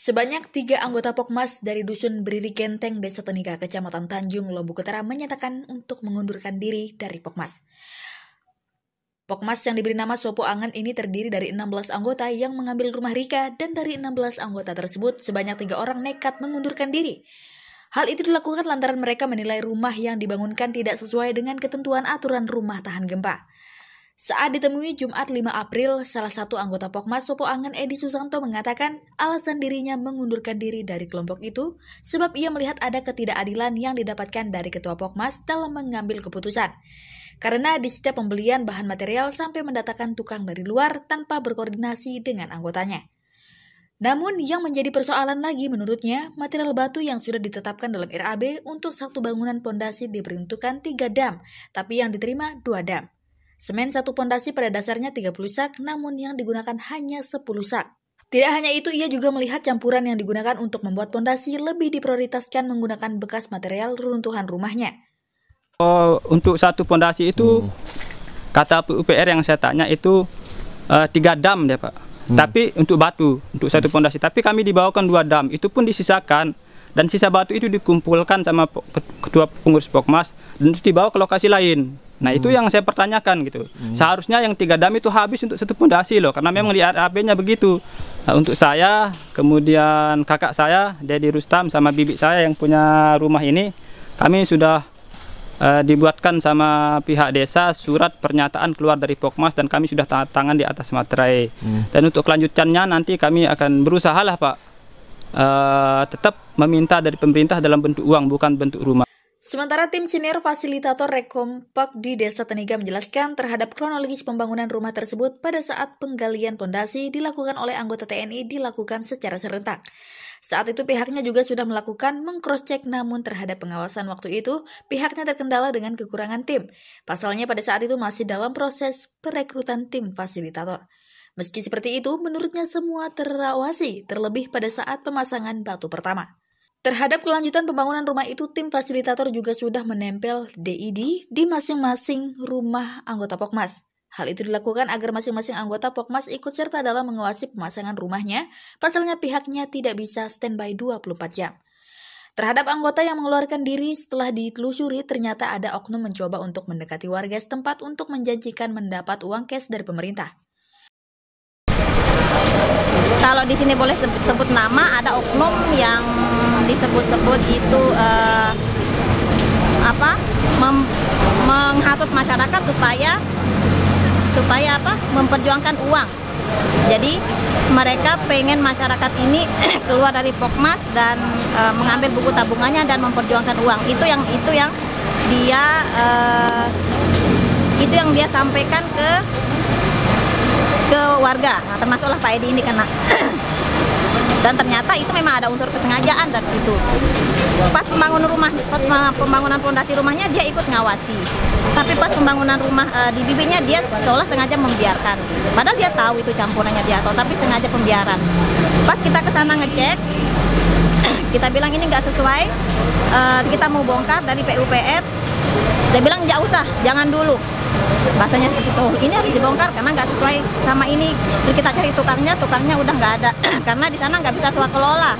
Sebanyak 3 anggota Pokmas dari Dusun Beriri Genteng, Desa Teniga, Kecamatan Tanjung, Lombok Utara menyatakan untuk mengundurkan diri dari Pokmas. Pokmas yang diberi nama Sopo Angen ini terdiri dari 16 anggota yang mengambil rumah Rika, dan dari 16 anggota tersebut sebanyak 3 orang nekat mengundurkan diri. Hal itu dilakukan lantaran mereka menilai rumah yang dibangunkan tidak sesuai dengan ketentuan aturan rumah tahan gempa. Saat ditemui Jumat 5 April, salah satu anggota Pokmas Sopo Angen Edi Susanto mengatakan alasan dirinya mengundurkan diri dari kelompok itu sebab ia melihat ada ketidakadilan yang didapatkan dari Ketua Pokmas dalam mengambil keputusan. Karena di setiap pembelian bahan material sampai mendatangkan tukang dari luar tanpa berkoordinasi dengan anggotanya. Namun yang menjadi persoalan lagi menurutnya, material batu yang sudah ditetapkan dalam RAB untuk satu bangunan pondasi diperuntukkan 3 dam, tapi yang diterima 2 dam. Semen satu pondasi pada dasarnya 30 sak, namun yang digunakan hanya 10 sak. Tidak hanya itu, ia juga melihat campuran yang digunakan untuk membuat pondasi lebih diprioritaskan menggunakan bekas material reruntuhan rumahnya. Untuk satu pondasi itu, kata PUPR yang saya tanya itu 3 dam ya Pak. Tapi untuk batu, untuk satu pondasi. Tapi kami dibawakan 2 dam, itu pun disisakan. Dan sisa batu itu dikumpulkan sama Ketua Pengurus Pokmas dan itu dibawa ke lokasi lain. Nah itu yang saya pertanyakan gitu. Seharusnya yang 3 dam itu habis untuk satu pondasi loh, karena memang di RAB-nya begitu. Nah, untuk saya, kemudian kakak saya, Dedi Rustam, sama bibi saya yang punya rumah ini, kami sudah dibuatkan sama pihak desa surat pernyataan keluar dari Pokmas dan kami sudah tanda tangan di atas materai. Dan untuk kelanjutannya nanti kami akan berusaha lah Pak, tetap meminta dari pemerintah dalam bentuk uang, bukan bentuk rumah. Sementara tim senior fasilitator Rekompak di Desa Teniga menjelaskan terhadap kronologis pembangunan rumah tersebut pada saat penggalian pondasi dilakukan oleh anggota TNI dilakukan secara serentak. Saat itu pihaknya juga sudah melakukan meng-cross-check, namun terhadap pengawasan waktu itu pihaknya terkendala dengan kekurangan tim. Pasalnya pada saat itu masih dalam proses perekrutan tim fasilitator. Meski seperti itu, menurutnya semua terawasi, terlebih pada saat pemasangan batu pertama. Terhadap kelanjutan pembangunan rumah itu, tim fasilitator juga sudah menempel DID di masing-masing rumah anggota Pokmas. Hal itu dilakukan agar masing-masing anggota Pokmas ikut serta dalam mengawasi pemasangan rumahnya, pasalnya pihaknya tidak bisa standby 24 jam. Terhadap anggota yang mengeluarkan diri setelah ditelusuri, ternyata ada oknum mencoba untuk mendekati warga setempat untuk menjanjikan mendapat uang cash dari pemerintah. Kalau di sini boleh sebut nama, ada oknum yang disebut-sebut itu menghasut masyarakat supaya memperjuangkan uang. Jadi mereka pengen masyarakat ini keluar dari Pokmas dan mengambil buku tabungannya dan memperjuangkan uang. Itu yang dia sampaikan ke warga, nah, termasuklah Pak Edi ini kena. Dan ternyata itu memang ada unsur kesengajaan dari situ. Pas pembangunan pondasi rumahnya dia ikut ngawasi. Tapi pas pembangunan rumah di bibinya dia seolah sengaja membiarkan. Padahal dia tahu itu campurannya dia tahu, tapi sengaja pembiaran. Pas kita ke sana ngecek, kita bilang ini nggak sesuai, kita mau bongkar dari PUPR. Dia bilang nggak usah, jangan dulu. Bahasanya seperti itu, ini harus dibongkar karena nggak sesuai sama ini. Terus kita cari tukangnya udah nggak ada karena di sana nggak bisa swakelola.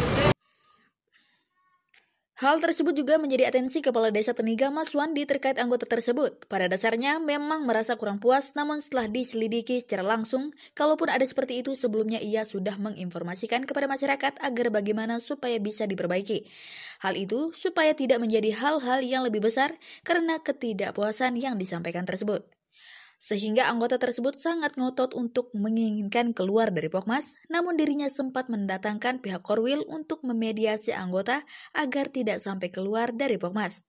Hal tersebut juga menjadi atensi Kepala Desa Teniga Mas Wandi terkait anggota tersebut. Pada dasarnya memang merasa kurang puas, namun setelah diselidiki secara langsung, kalaupun ada seperti itu sebelumnya ia sudah menginformasikan kepada masyarakat agar bagaimana supaya bisa diperbaiki. Hal itu supaya tidak menjadi hal-hal yang lebih besar karena ketidakpuasan yang disampaikan tersebut. Sehingga anggota tersebut sangat ngotot untuk menginginkan keluar dari Pokmas, namun dirinya sempat mendatangkan pihak Korwil untuk memediasi anggota agar tidak sampai keluar dari Pokmas.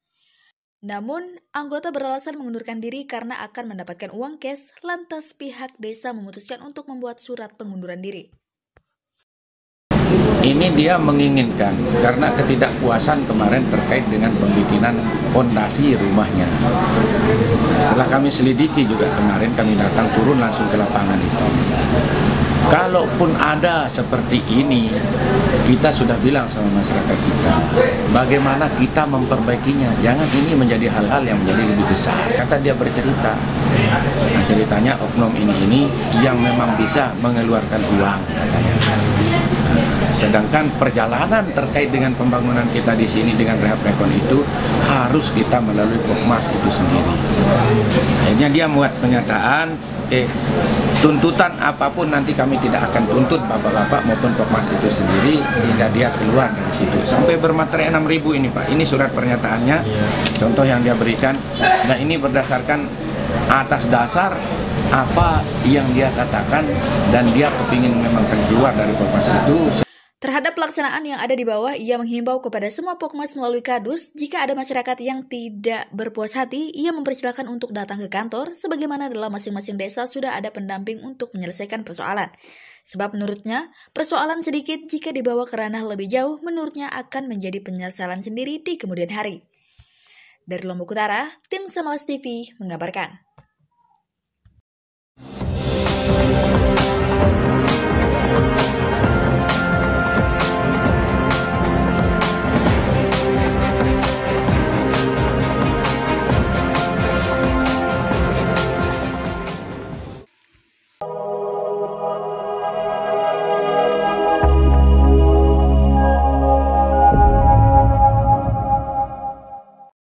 Namun, anggota beralasan mengundurkan diri karena akan mendapatkan uang cash, lantas pihak desa memutuskan untuk membuat surat pengunduran diri. Ini dia menginginkan karena ketidakpuasan kemarin terkait dengan pembikinan pondasi rumahnya. Setelah kami selidiki juga kemarin kami datang turun langsung ke lapangan itu. Kalaupun ada seperti ini, kita sudah bilang sama masyarakat kita, bagaimana kita memperbaikinya. Jangan ini menjadi hal-hal yang menjadi lebih besar. Kata dia bercerita, nah ceritanya oknum ini yang memang bisa mengeluarkan uang katanya. Sedangkan perjalanan terkait dengan pembangunan kita di sini dengan rehab rekon itu harus kita melalui Pokmas itu sendiri. Akhirnya dia buat pernyataan, tuntutan apapun nanti kami tidak akan tuntut bapak-bapak maupun Pokmas itu sendiri, sehingga dia keluar dari situ. Sampai bermaterai 6.000 ini Pak, ini surat pernyataannya, contoh yang dia berikan, dan ini berdasarkan atas dasar apa yang dia katakan, dan dia kepingin memang keluar dari Pokmas itu. Terhadap pelaksanaan yang ada di bawah, ia menghimbau kepada semua Pokmas melalui Kadus, jika ada masyarakat yang tidak berpuas hati, ia mempersilahkan untuk datang ke kantor, sebagaimana dalam masing-masing desa sudah ada pendamping untuk menyelesaikan persoalan. Sebab menurutnya, persoalan sedikit jika dibawa ke ranah lebih jauh, menurutnya akan menjadi penyesalan sendiri di kemudian hari. Dari Lombok Utara, tim Samalas TV mengabarkan.